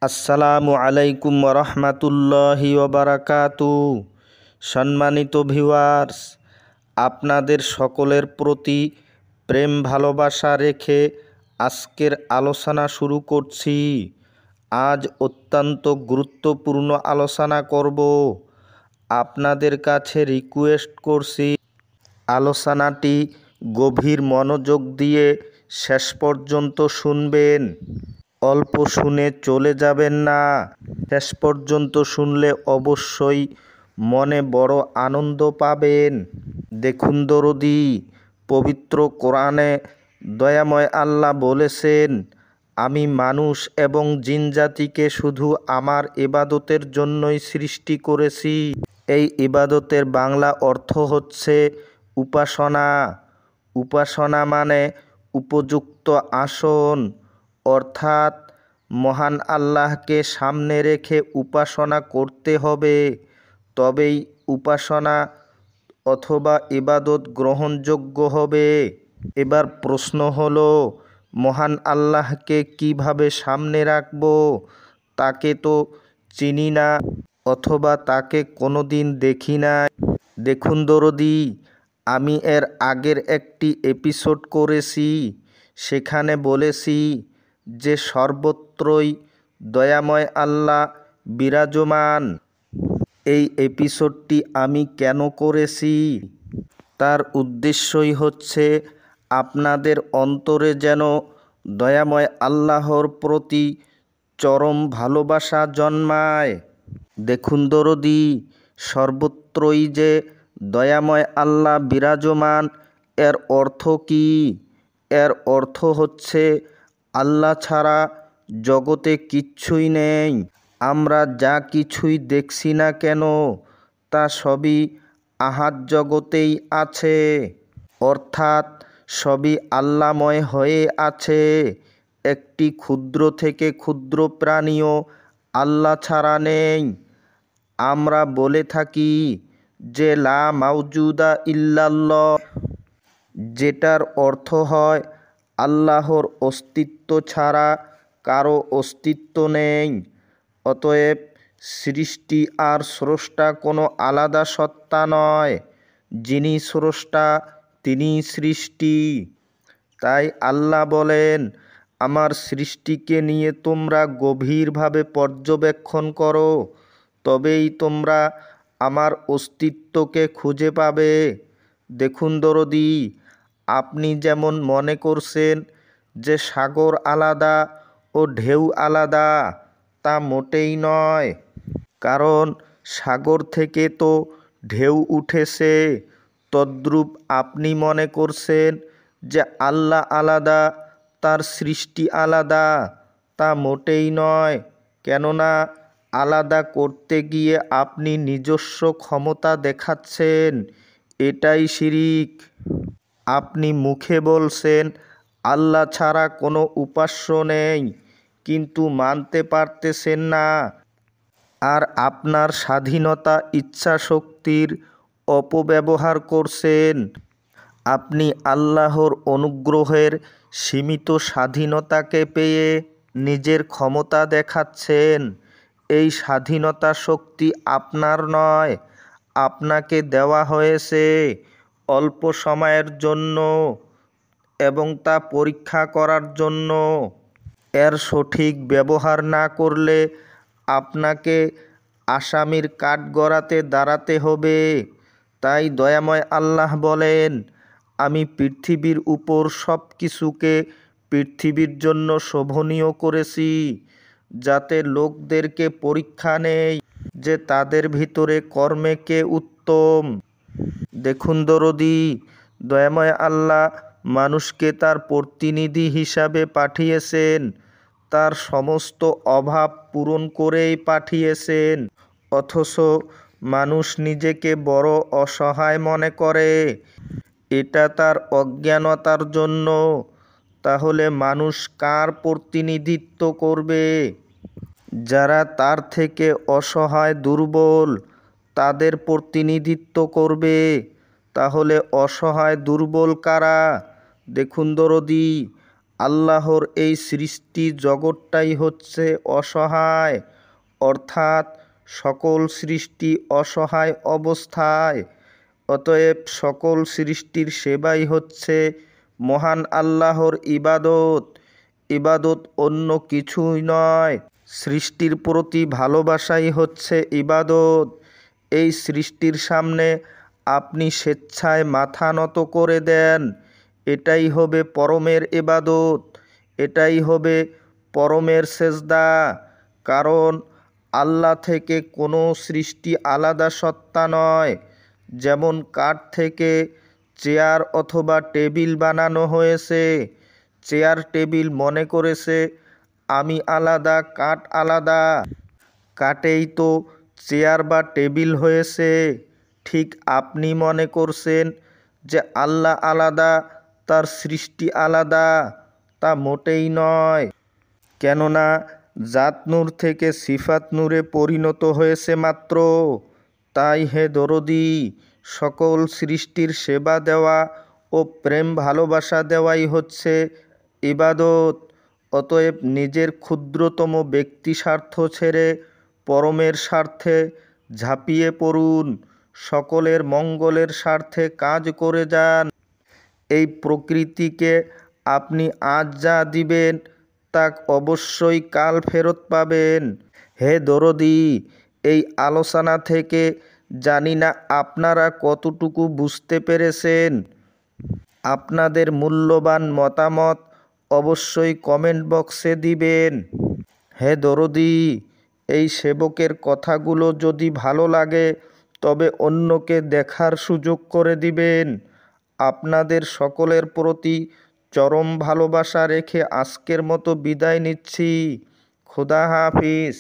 আসসালামু আলাইকুম রহমাতুল্লাহি ওবারাকাতু। সম্মানিত ভিউয়ার্স, আপনাদের সকলের প্রতি প্রেম ভালোবাসা রেখে আজকের আলোচনা শুরু করছি। আজ অত্যন্ত গুরুত্বপূর্ণ আলোচনা করব। আপনাদের কাছে রিকোয়েস্ট করছি, আলোচনাটি গভীর মনোযোগ দিয়ে শেষ পর্যন্ত শুনবেন। অল্প শুনে চলে যাবেন না। শেষ পর্যন্ত শুনলে অবশ্যই মনে বড় আনন্দ পাবেন। দেখুন দরদি, পবিত্র কোরআনে দয়াময় আল্লাহ বলেছেন, আমি মানুষ এবং জিনজাতিকে শুধু আমার ইবাদতের জন্যই সৃষ্টি করেছি। এই ইবাদতের বাংলা অর্থ হচ্ছে উপাসনা। উপাসনা মানে উপযুক্ত আসন, অর্থাৎ মহান আল্লাহকে সামনে রেখে উপাসনা করতে হবে, তবেই উপাসনা অথবা ইবাদত গ্রহণযোগ্য হবে। এবার প্রশ্ন হলো, মহান আল্লাহকে কিভাবে সামনে রাখব? তাকে তো চিনি না অথবা তাকে কোনোদিন দেখি না। দেখুন দরদি, আমি এর আগের একটি এপিসোড করেছি, সেখানে বলেছি যে সর্বত্রই দয়াময় আল্লাহ বিরাজমান। এই এপিসোডটি আমি কেন করেছি? তার উদ্দেশ্যই হচ্ছে আপনাদের অন্তরে যেন দয়াময় আল্লাহর প্রতি চরম ভালোবাসা জন্মায়। দেখুন দরদি, সর্বত্রই যে দয়াময় আল্লাহ বিরাজমান, এর অর্থ কী? এর অর্থ হচ্ছে আল্লাহ ছাড়া জগতে কিচ্ছুই নেই। আমরা যা কিছুই দেখছি না কেন, তা সবই আহাদ জগতেই আছে, অর্থাৎ সবই আল্লাহময় হয়ে আছে। একটি ক্ষুদ্র থেকে ক্ষুদ্র প্রাণীও আল্লাহ ছাড়া নেই। আমরা বলে থাকি যে লা মাউজুদা ইল্লাল্লাহ, যেটার অর্থ হয় আল্লাহর অস্তিত্ব ছাড়া কারো অস্তিত্ব নেই। অতএব সৃষ্টি আর স্রষ্টা কোনো আলাদা সত্তা নয়। যিনি স্রষ্টা তিনি সৃষ্টি। তাই আল্লাহ বলেন, আমার সৃষ্টিকে নিয়ে তোমরা গভীরভাবে পর্যবেক্ষণ করো, তবেই তোমরা আমার অস্তিত্বকে খুঁজে পাবে। দেখুন দরদি, আপনি যেমন মনে করছেন যে সাগর আলাদা ও ঢেউ আলাদা, তা মোটেই নয়। কারণ সাগর থেকে তো ঢেউ উঠেছে। তদ্রূপ আপনি মনে করছেন যে আল্লাহ আলাদা, তার সৃষ্টি আলাদা, তা মোটেই নয়। কেননা আলাদা করতে গিয়ে আপনি নিজস্ব ক্ষমতা দেখাচ্ছেন, এটাই শিরিক। আপনি মুখে বলছেন আল্লাহ ছাড়া কোনো উপাস্য নেই, কিন্তু মানতে পারতেছেন না। আর আপনার স্বাধীনতা ইচ্ছা শক্তির অপব্যবহার করছেন। আপনি আল্লাহর অনুগ্রহের সীমিত স্বাধীনতাকে পেয়ে নিজের ক্ষমতা দেখাচ্ছেন। এই স্বাধীনতা শক্তি আপনার নয়, আপনাকে দেওয়া হয়েছে অল্প সময়ের জন্য, এবং তা পরীক্ষা করার জন্য। এর সঠিক ব্যবহার না করলে আপনাকে আসামির কাঠগড়াতে দাঁড়াতে হবে। তাই দয়াময় আল্লাহ বলেন, আমি পৃথিবীর উপর সব কিছুকে পৃথিবীর জন্য শোভনীয় করেছি, যাতে লোকদেরকে পরীক্ষা নেই যে তাদের ভিতরে কর্মে কে উত্তম। দেখুন দরদি, দয়াময় আল্লাহ মানুষকে তার প্রতিনিধি হিসাবে পাঠিয়েছেন, তার সমস্ত অভাব পূরণ করেই পাঠিয়েছেন। অথচ মানুষ নিজেকে বড় অসহায় মনে করে, এটা তার অজ্ঞানতার জন্য। তাহলে মানুষ কার প্রতিনিধিত্ব করবে? যারা তার থেকে অসহায় দুর্বল, তাদের প্রতিনিধিত্ব করবে। তাহলে অসহায় দুর্বল কারা? দেখুন দরদি, আল্লাহর এই সৃষ্টি জগৎটাই হচ্ছে অসহায়, অর্থাৎ সকল সৃষ্টি অসহায় অবস্থায়। অতএব সকল সৃষ্টির সেবাই হচ্ছে মহান আল্লাহর ইবাদত। ইবাদত অন্য কিছুই নয়, সৃষ্টির প্রতি ভালোবাসাই হচ্ছে ইবাদত। এই সৃষ্টির সামনে আপনি স্বেচ্ছায় মাথা নত করে দেন, এটাই হবে পরমের ইবাদত, এটাই হবে পরমের সেজদা। কারণ আল্লাহ থেকে কোনো সৃষ্টি আলাদা সত্তা নয়। যেমন কাঠ থেকে চেয়ার অথবা টেবিল বানানো হয়েছে, চেয়ার টেবিল মনে করেছে আমি আলাদা, কাঠ আলাদা, কাঠেই তো চেয়ার বা টেবিল হয়েছে। ঠিক আপনি মনে করছেন যে আল্লাহ আলাদা, তার সৃষ্টি আলাদা, তা মোটেই নয়। কেননা জাত নূর থেকে সিফাত নূরে পরিণত হয়েছে মাত্র। তাই হে দরদি, সকল সৃষ্টির সেবা দেওয়া ও প্রেম ভালোবাসা দেওয়াই হচ্ছে ইবাদত। অতএব নিজের ক্ষুদ্রতম ব্যক্তি স্বার্থ ছেড়ে পরমের স্বার্থে ঝাঁপিয়ে পড়ুন, সকলের মঙ্গলের স্বার্থে কাজ করে যান। এই প্রকৃতিকে আপনি আজ যা দিবেন তা অবশ্যই কাল ফেরত পাবেন। হে দরদি, এই আলোচনা থেকে জানি না আপনারা কতটুকু বুঝতে পেরেছেন। আপনাদের মূল্যবান মতামত অবশ্যই কমেন্ট বক্সে দিবেন। হে দরদি, এই সেবকের কথাগুলো যদি ভালো লাগে তবে অন্যকে দেখার সুযোগ করে দিবেন। আপনাদের সকলের প্রতি চরম ভালোবাসা রেখে আজকের মতো বিদায় নিচ্ছি। খোদা হাফিজ।